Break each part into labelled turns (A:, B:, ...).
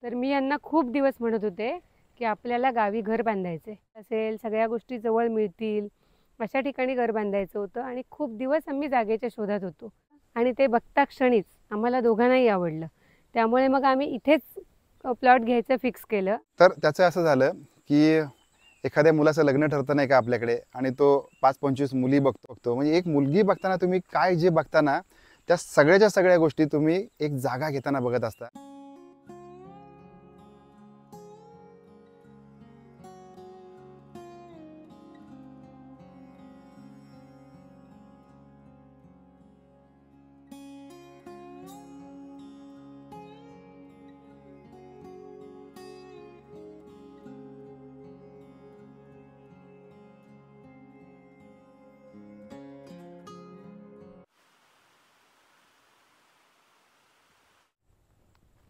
A: तर मी यांना खूप दिवस म्हणत होते की आपल्याला गावी घर बांधायचे असेल, सगळ्या गोष्टी जवळ मिळतील अशा ठिकाणी घर बांधायचं होतं आणि खूप दिवस आम्ही जागेच्या शोधात होतो आणि ते बघता क्षणीच आम्हाला दोघांनाही आवडलं. त्यामुळे मग आम्ही इथेच प्लॉट घ्यायचं फिक्स केलं.
B: तर त्याचं असं झालं की एखाद्या मुलाचं लग्न ठरतं नाही का आपल्याकडे, आणि तो 5-25 मुली बघतो. म्हणजे एक मुलगी बघताना तुम्ही काय जे बघताना त्या सगळ्याच्या सगळ्या गोष्टी तुम्ही एक जागा घेताना बघत असता.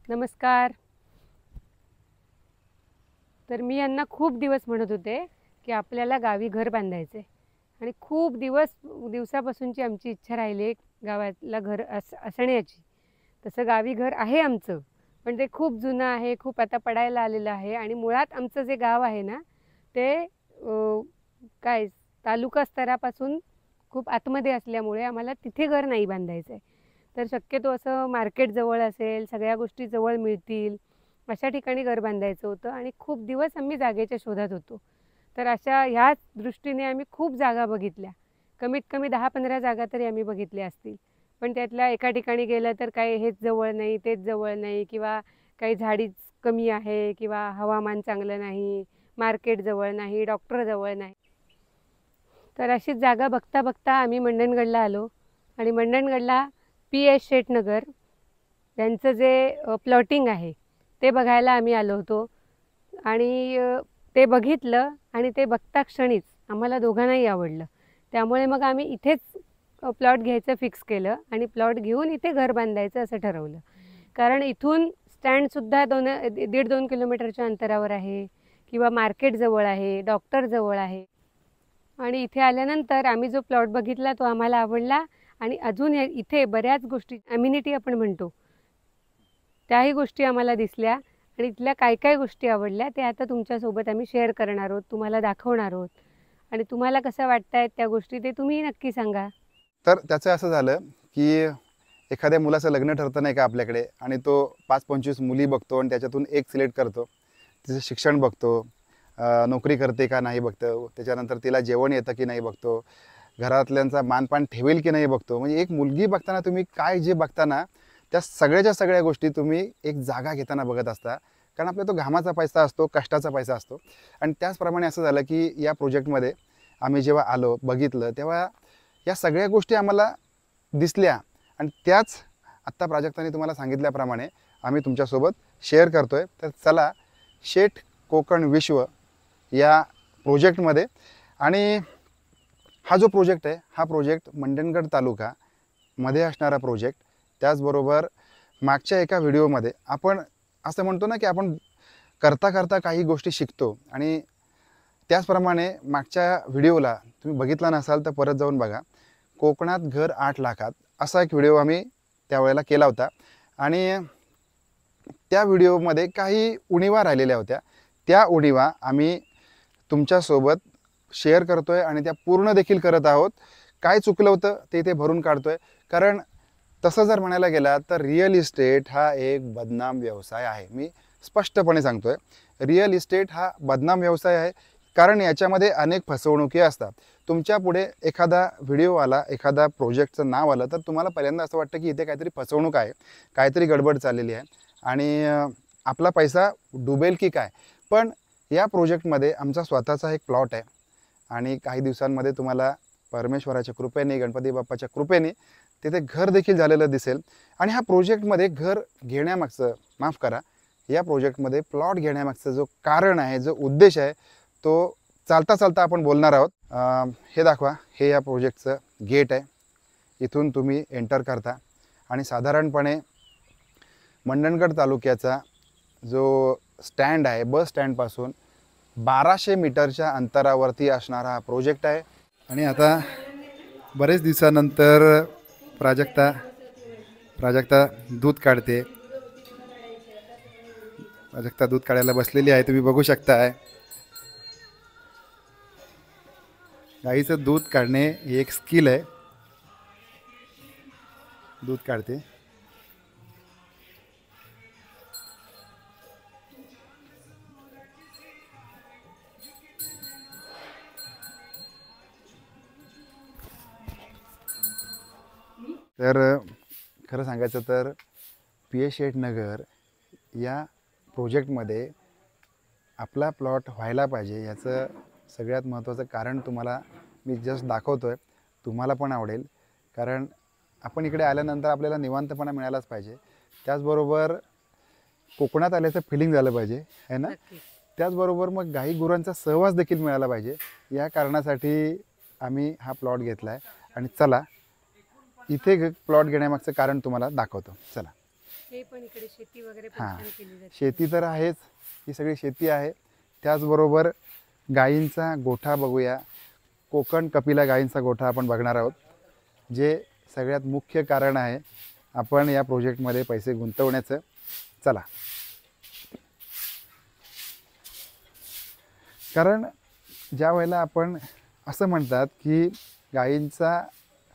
A: नमस्कार. तर मी यांना खूप दिवस म्हणत होते की आपल्याला गावी घर बांधायचे आणि खूप दिवसापासूनची आमची इच्छा राहिली गावाला घर असण्याची. तसं गावी घर आहे आमचं, पण ते खूप जुनं आहे, खूप आता पडायला आलेलं आहे आणि मुळात आमचं जे गाव आहे ना ते काय तालुका स्तरापासून खूप आतमध्ये असल्यामुळे आम्हाला तिथे घर नाही बांधायचं आहे. तर शक्यतो असं मार्केट जवळ असेल, सगळ्या गोष्टी जवळ मिळतील अशा ठिकाणी घर बांधायचं होतं आणि खूप दिवस आम्ही जागेच्या शोधात होतो. तर ह्याच दृष्टीने आम्ही खूप जागा बघितल्या. कमीत कमी 10-15 जागा तरी आम्ही बघितल्या असतील. पण त्यातल्या एका ठिकाणी गेलं तर काही हेच जवळ नाही, तेच जवळ नाही, किंवा काही झाडीच कमी आहे, किंवा हवामान चांगलं नाही, मार्केट जवळ नाही, डॉक्टर जवळ नाही. तर अशीच जागा बघता बघता आम्ही मंडणगडला आलो आणि मंडणगडला PS शेटनगर यांचं जे प्लॉटिंग आहे ते बघायला आम्ही आलो होतो आणि ते बघितलं आणि ते बघता क्षणीच आम्हाला दोघांनाही आवडलं. त्यामुळे मग आम्ही इथेच प्लॉट घ्यायचं फिक्स केलं आणि प्लॉट घेऊन इथे घर बांधायचं असं ठरवलं. कारण इथून स्टँडसुद्धा 1.5-2 किलोमीटरच्या अंतरावर आहे, किंवा मार्केट जवळ आहे, डॉक्टर जवळ आहे. आणि इथे आल्यानंतर आम्ही जो प्लॉट बघितला तो आम्हाला आवडला आणि अजून इथे बऱ्याच गोष्टी अम्युनिटी आपण म्हणतो त्याही गोष्टी आम्हाला दिसल्या आणि इथल्या काय काय गोष्टी आवडल्या ते आता तुमच्यासोबत आम्ही शेअर करणार आहोत, तुम्हाला दाखवणार आहोत. आणि तुम्हाला कसं वाटतायत त्या गोष्टी ते तुम्ही नक्की सांगा.
B: तर त्याचं असं झालं की एखाद्या मुलाचं लग्न ठरतं नाही का आपल्याकडे, आणि तो 5-25 मुली बघतो आणि त्याच्यातून एक सिलेक्ट करतो. तिचं शिक्षण बघतो, नोकरी करते का नाही बघतो, त्याच्यानंतर तिला जेवण येतं की नाही बघतो, घरातल्यांचा मानपान ठेवेल की नाही बघतो. म्हणजे एक मुलगी बघताना तुम्ही काय जे बघताना त्या सगळ्याच्या सगळ्या गोष्टी तुम्ही एक जागा घेताना बघत असता. कारण आपला तो घामाचा पैसा असतो, कष्टाचा पैसा असतो. आणि त्याचप्रमाणे असं झालं की या प्रोजेक्टमध्ये आम्ही जेव्हा आलो बघितलं तेव्हा या सगळ्या गोष्टी आम्हाला दिसल्या आणि त्याच आत्ता प्राजक्ताने तुम्हाला सांगितल्याप्रमाणे आम्ही तुमच्यासोबत शेअर करतो आहे. तर चला शेठ कोकण विश्व या प्रोजेक्टमध्ये, आणि हा जो प्रोजेक्ट आहे हा प्रोजेक्ट मंडणगड तालुकामध्ये असणारा प्रोजेक्ट. त्याचबरोबर मागच्या एका व्हिडिओमध्ये आपण असं म्हणतो ना की आपण करता करता काही गोष्टी शिकतो, आणि त्याचप्रमाणे मागच्या व्हिडिओला तुम्ही बघितला नसाल तर परत जाऊन बघा. कोकणात घर 8 लाखात असा एक व्हिडिओ आम्ही त्यावेळेला केला होता आणि त्या व्हिडिओमध्ये काही उणीवा राहिलेल्या होत्या. त्या उणीवा आम्ही तुमच्यासोबत शेअर करतो आहे आणि त्या पूर्ण देखील करत आहोत. काय चुकलं होतं ते इथे भरून काढतो आहे. कारण तसं जर म्हणायला गेला तर रिअल इस्टेट हा एक बदनाम व्यवसाय आहे. मी स्पष्टपणे सांगतो आहे, रिअल इस्टेट हा बदनाम व्यवसाय आहे. कारण याच्यामध्ये अनेक फसवणुकी असतात. तुमच्या पुढे एखादा व्हिडिओ आला, एखादा प्रोजेक्टचं नाव आलं तर तुम्हाला पहिल्यांदा असं वाटतं की इथे काहीतरी फसवणूक आहे, काहीतरी गडबड चाललेली आहे आणि आपला पैसा डुबेल की काय. पण या प्रोजेक्टमध्ये आमचा स्वतःचा एक प्लॉट आहे आणि काही दिवसांमध्ये तुम्हाला परमेश्वराच्या कृपेने, गणपती बाप्पाच्या कृपेने तिथे घर देखील झालेलं दिसेल. आणि ह्या प्रोजेक्टमध्ये घर घेण्यामागचं, माफ करा, या प्रोजेक्टमध्ये प्लॉट घेण्यामागचं जो कारण आहे, जो उद्देश आहे, तो चालता चालता आपण बोलणार आहोत. हे दाखवा, हे या प्रोजेक्टचं गेट आहे. इथून तुम्ही एंटर करता आणि साधारणपणे मंडणगड तालुक्याचा जो स्टँड आहे, बस स्टँडपासून 1200 मीटरच्या अंतरावरती असणारा हा प्रोजेक्ट आहे. आणि आता बरेच दिवसानंतर प्राजक्ता दूध काढते. प्राजक्ता दूध काढायला बसलेली आहे, तुम्ही बघू शकताय. गाईचं दूध काढणे ही एक स्किल आहे. दूध काढते. तर खरं सांगायचं तर PS शेठ नगर या प्रोजेक्टमध्ये आपला प्लॉट व्हायला पाहिजे याचं सगळ्यात महत्त्वाचं कारण तुम्हाला मी जस्ट दाखवतो आहे. तुम्हाला पण आवडेल, कारण आपण इकडे आल्यानंतर आपल्याला निवांतपणा मिळालाच पाहिजे. त्याचबरोबर कोकणात आल्याचं फिलिंग झालं पाहिजे आहे ना. त्याचबरोबर मग गाई गुरांचा सहवास देखील मिळाला पाहिजे. या कारणासाठी आम्ही हा प्लॉट घेतला आहे. आणि चला इथे प्लॉट घेण्यामागचं कारण तुम्हाला दाखवतो. चला.
A: हे पण इकडे शेती वगैरे पण
B: हां,
A: छान केली जाते.
B: शेती तर आहेच, ही सगळी शेती आहे. त्याचबरोबर गायींचा गोठा बघूया. कोकण कपिला गायींचा गोठा आपण बघणार आहोत, जे सगळ्यात मुख्य कारण आहे आपण या प्रोजेक्टमध्ये पैसे गुंतवण्याचं. चला. कारण ज्या वेळेला आपण असं म्हणतात की गायींचा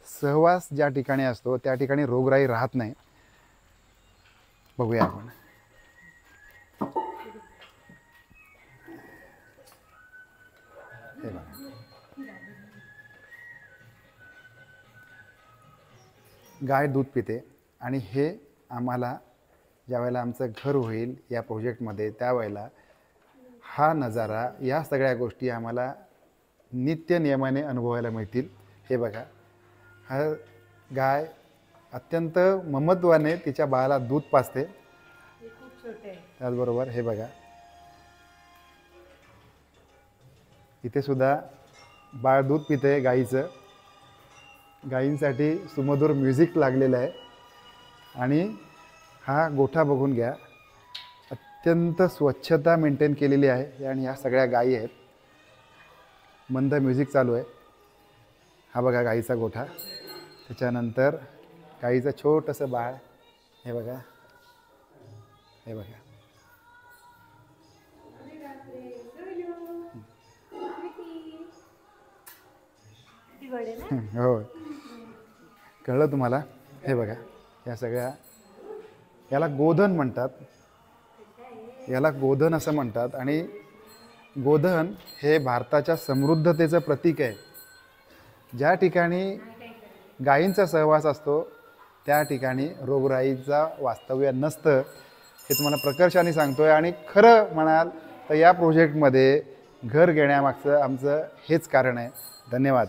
B: सहवास ज्या ठिकाणी असतो त्या ठिकाणी रोगराई राहत नाही. बघूया आपण. हे बघा. गाय दूध पिते आणि हे आम्हाला ज्या वेळेला आमचं घर होईल या प्रोजेक्टमध्ये त्यावेळेला हा नजारा, या सगळ्या गोष्टी आम्हाला नित्य नियमाने अनुभवायला मिळतील. हे बघा, हा गाय अत्यंत ममत्वाने तिच्या बाळाला दूध पाजते.
A: खूप छोटे आहे.
B: त्याचबरोबर हे बघा, इथे सुद्धा बाळ दूध पिते गाईचं. गाईंसाठी सुमधुर म्युझिक लागलेलं आहे. आणि हा गोठा बघून घ्या, अत्यंत स्वच्छता मेंटेन केलेली आहे. आणि ह्या सगळ्या गायी आहेत. मंद म्युझिक चालू आहे. हा बघा गाईचा गोठा. त्याच्यानंतर गाईचं छोटंसं बाळ. हे बघा, हे बघा. हो, कळलं तुम्हाला. हे बघा, या सगळ्या, याला गोधन म्हणतात. याला गोधन असं म्हणतात. आणि गोधन हे भारताच्या समृद्धतेचं प्रतीक आहे. ज्या ठिकाणी गायींचा सहवास असतो त्या ठिकाणी रोगराईचा वास्तव्य नसतं, हे तुम्हाला प्रकर्षाने सांगतो आहे. आणि खरं म्हणाल तर या प्रोजेक्टमध्ये घर घेण्यामागचं आमचं हेच कारण आहे. धन्यवाद.